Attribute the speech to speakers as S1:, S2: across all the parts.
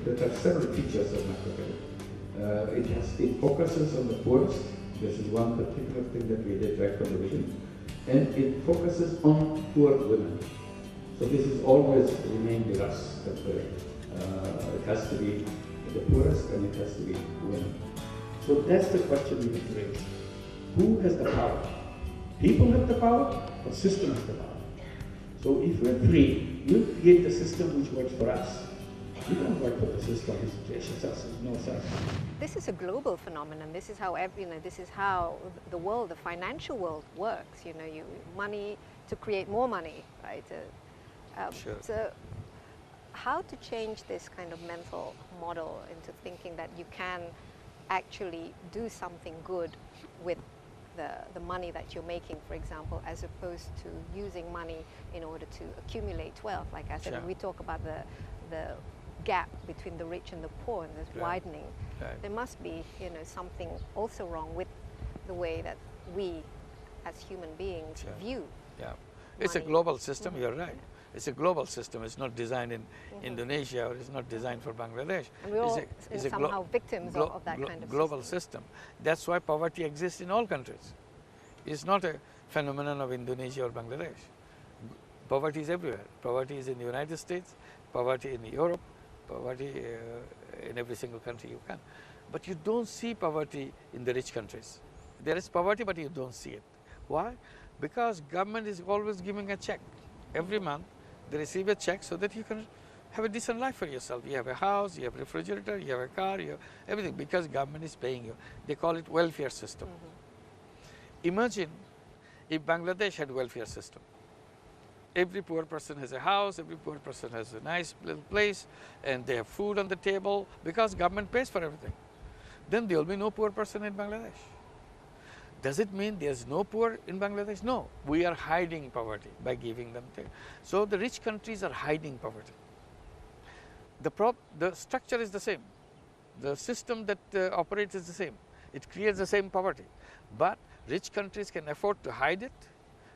S1: there are several features of macro credit. It focuses on the poorest. This is one particular thing that we did right from the beginning. And it focuses on poor women. So this has always remained with us. That it has to be the poorest and it has to be women. So that's the question we need to raise. Who has the power? People have the power or system has the power? So if we're free, we'll create the system which works for us. We don't work for the system which pressures us. No such.
S2: This is a global phenomenon. This is how this is how the world, the financial world, works. Money to create more money, right?
S3: Sure.
S2: So, how to change this kind of mental model into thinking that you can actually do something good with the money that you're making, for example, as opposed to using money in order to accumulate wealth. Like I said,
S3: Sure.
S2: when we talk about the gap between the rich and the poor and it's widening, there must be something also wrong with the way that we as human beings view.
S3: Yeah, it's a global system. You're right. It's a global system. It's not designed in Indonesia, or it's not designed for Bangladesh.
S2: And we're all somehow victims of that kind of
S3: global system. That's why poverty exists in all countries. It's not a phenomenon of Indonesia or Bangladesh. Poverty is everywhere. Poverty is in the United States, poverty in Europe, poverty in every single country you can. But you don't see poverty in the rich countries. There is poverty, but you don't see it. Why? Because government is always giving a check. Every month they receive a check so that you can have a decent life for yourself. You have a house, you have a refrigerator, you have a car, you have everything, because government is paying you. They call it welfare system. Imagine if Bangladesh had welfare system. Every poor person has a house, every poor person has a nice little place, and they have food on the table because government pays for everything. Then there will be no poor person in Bangladesh. Does it mean there's no poor in Bangladesh? No. We are hiding poverty by giving them things. So the rich countries are hiding poverty. The structure is the same. The system that operates is the same. It creates the same poverty. But rich countries can afford to hide it.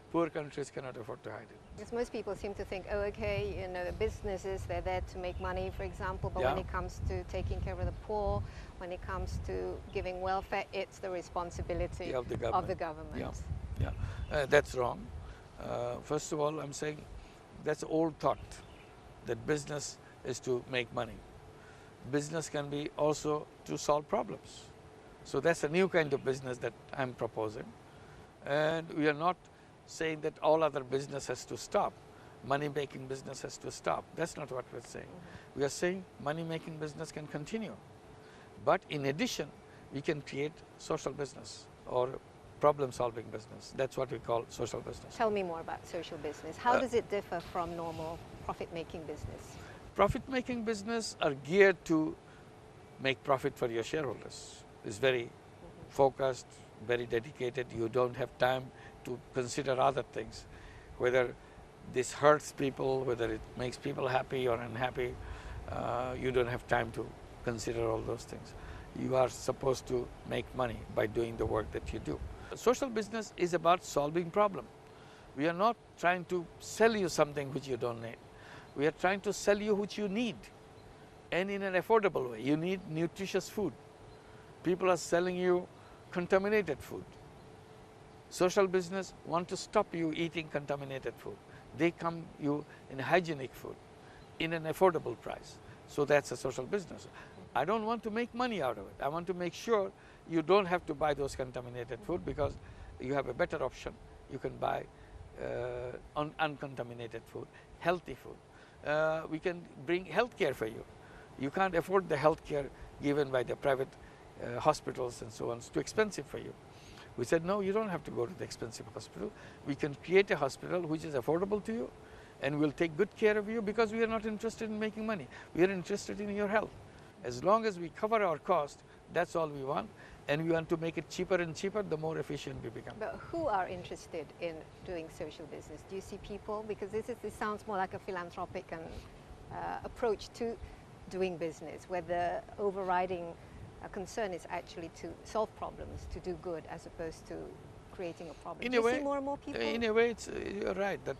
S3: Poor countries cannot afford to hide it.
S2: Because most people seem to think, oh, okay, the businesses, they're there to make money, for example, but when it comes to taking care of the poor, when it comes to giving welfare, it's the responsibility of the government.
S3: That's wrong. First of all, I'm saying that's old thought, that business is to make money. Business can be also to solve problems. So that's a new kind of business that I'm proposing. And we are not saying that all other business has to stop. Money-making business has to stop. That's not what we're saying. We are saying money-making business can continue. But in addition, we can create social business or problem-solving business. That's what we call social business.
S2: Tell me more about social business. How does it differ from normal profit-making business?
S3: Profit-making business are geared to make profit for your shareholders. It's very focused, very dedicated. You don't have time to consider other things, whether this hurts people, whether it makes people happy or unhappy. You don't have time to consider all those things. You are supposed to make money by doing the work that you do. Social business is about solving problems. We are not trying to sell you something which you don't need. We are trying to sell you what you need, and in an affordable way. You need nutritious food. People are selling you contaminated food. Social business want to stop you eating contaminated food. They come you in hygienic food, in an affordable price. So that's a social business. I don't want to make money out of it. I want to make sure you don't have to buy those contaminated food, because you have a better option. You can buy uncontaminated food, healthy food. We can bring health care for you. You can't afford the health care given by the private hospitals and so on. It's too expensive for you. We said, no, you don't have to go to the expensive hospital. We can create a hospital which is affordable to you, and we'll take good care of you, because we are not interested in making money. We are interested in your health. As long as we cover our cost, that's all we want, and we want to make it cheaper and cheaper, the more efficient we become.
S2: But who are interested in doing social business? Do you see people? Because this sounds more like a philanthropic approach to doing business, where the overriding concern is actually to solve problems, to do good, as opposed to creating a problem. Do you see more and more people?
S3: In a way, you're right that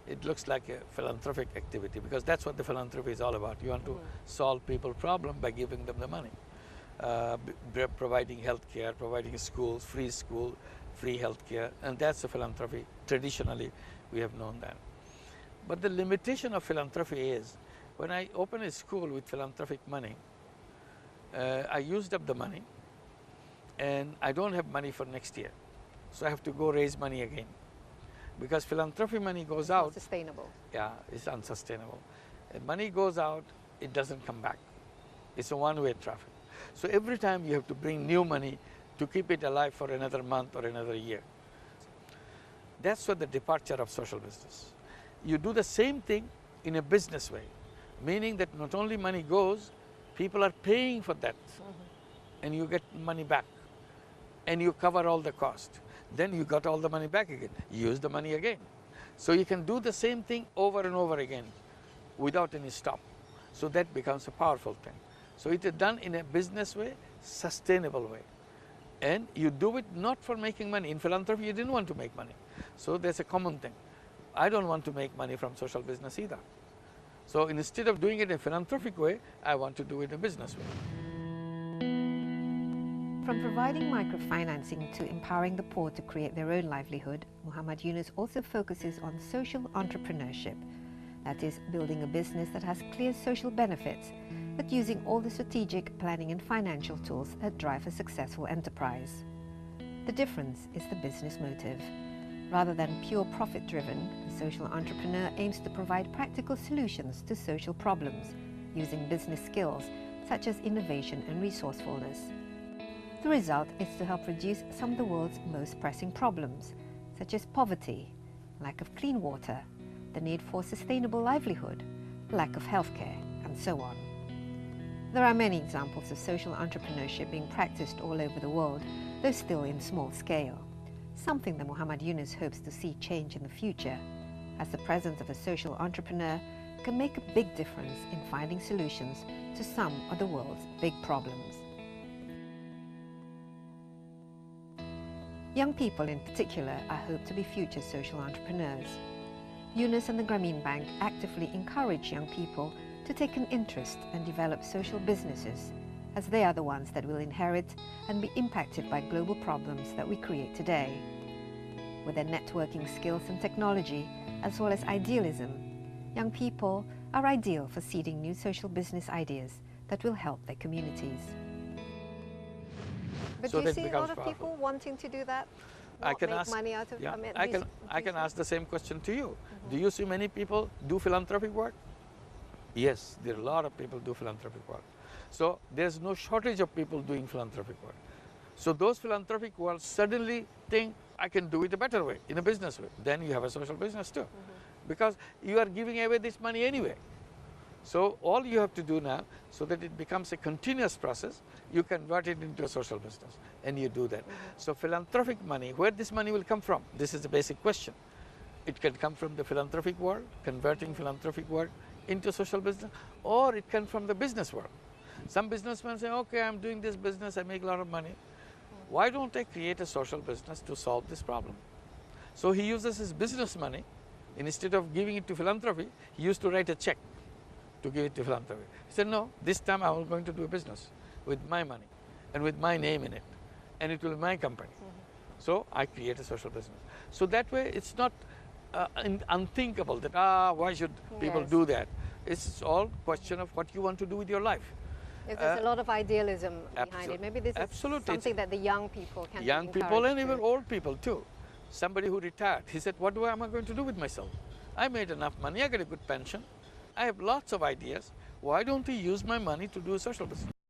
S3: it looks like a philanthropic activity, because that's what the philanthropy is all about. You want to solve people's problem by giving them the money. Providing health care, providing schools, free health care, and that's the philanthropy. Traditionally, we have known that. But the limitation of philanthropy is, when I open a school with philanthropic money, I used up the money, and I don't have money for next year. So I have to go raise money again. Because philanthropy money goes out.
S2: Not sustainable.
S3: Yeah, it's unsustainable. And money goes out, it doesn't come back. It's a one-way traffic. So every time you have to bring new money to keep it alive for another month or another year. That's what the departure of social business. You do the same thing in a business way, meaning that not only money goes, people are paying for that, and you get money back, and you cover all the cost. Then you got all the money back again. You use the money again. So you can do the same thing over and over again without any stop. So that becomes a powerful thing. So it is done in a business way, sustainable way. And you do it not for making money. In philanthropy, you didn't want to make money. So there's a common thing. I don't want to make money from social business either. So instead of doing it in a philanthropic way, I want to do it in a business way.
S2: From providing microfinancing to empowering the poor to create their own livelihood, Muhammad Yunus also focuses on social entrepreneurship. That is, building a business that has clear social benefits, but using all the strategic, planning and financial tools that drive a successful enterprise. The difference is the business motive. Rather than pure profit-driven, the social entrepreneur aims to provide practical solutions to social problems, using business skills such as innovation and resourcefulness. The result is to help reduce some of the world's most pressing problems, such as poverty, lack of clean water, the need for sustainable livelihood, lack of healthcare, and so on. There are many examples of social entrepreneurship being practiced all over the world, though still in small scale. Something that Muhammad Yunus hopes to see change in the future, as the presence of a social entrepreneur can make a big difference in finding solutions to some of the world's big problems. Young people in particular are hoped to be future social entrepreneurs. Yunus and the Grameen Bank actively encourage young people to take an interest and develop social businesses, as they are the ones that will inherit and be impacted by global problems that we create today. With their networking skills and technology, as well as idealism, young people are ideal for seeding new social business ideas that will help their communities. But
S3: So
S2: do you
S3: that
S2: see a
S3: becomes
S2: lot of people
S3: powerful.
S2: wanting to do that?
S3: I
S2: Not
S3: can
S2: make
S3: ask,
S2: money out of
S3: yeah,
S2: I mean,
S3: I can ask the same question to you. Do you see many people do philanthropic work? Yes, there are a lot of people do philanthropic work. So there's no shortage of people doing philanthropic work. So those philanthropic work suddenly think, I can do it a better way, in a business way. Then you have a social business too. Because you are giving away this money anyway. So all you have to do now, so that it becomes a continuous process, you convert it into a social business, and you do that. So philanthropic money, where this money will come from? This is the basic question. It can come from the philanthropic world, converting philanthropic work into social business, or it can from the business world. Some businessmen say, okay, I'm doing this business, I make a lot of money. Why don't I create a social business to solve this problem? So he uses his business money, instead of giving it to philanthropy, he used to write a check to give it to philanthropy. He said, no, this time I'm going to do a business with my money and with my name in it, and it will be my company. So I create a social business. So that way it's not unthinkable that, why should people do that? It's all question of what you want to do with your life.
S2: If there's a lot of idealism behind it, maybe this is
S3: absolutely.
S2: something that the young people can
S3: Young
S2: be
S3: people and
S2: encouraged
S3: even
S2: to.
S3: old people too. Somebody who retired, he said, what am I going to do with myself? I made enough money, I get a good pension, I have lots of ideas. Why don't we use my money to do a social business?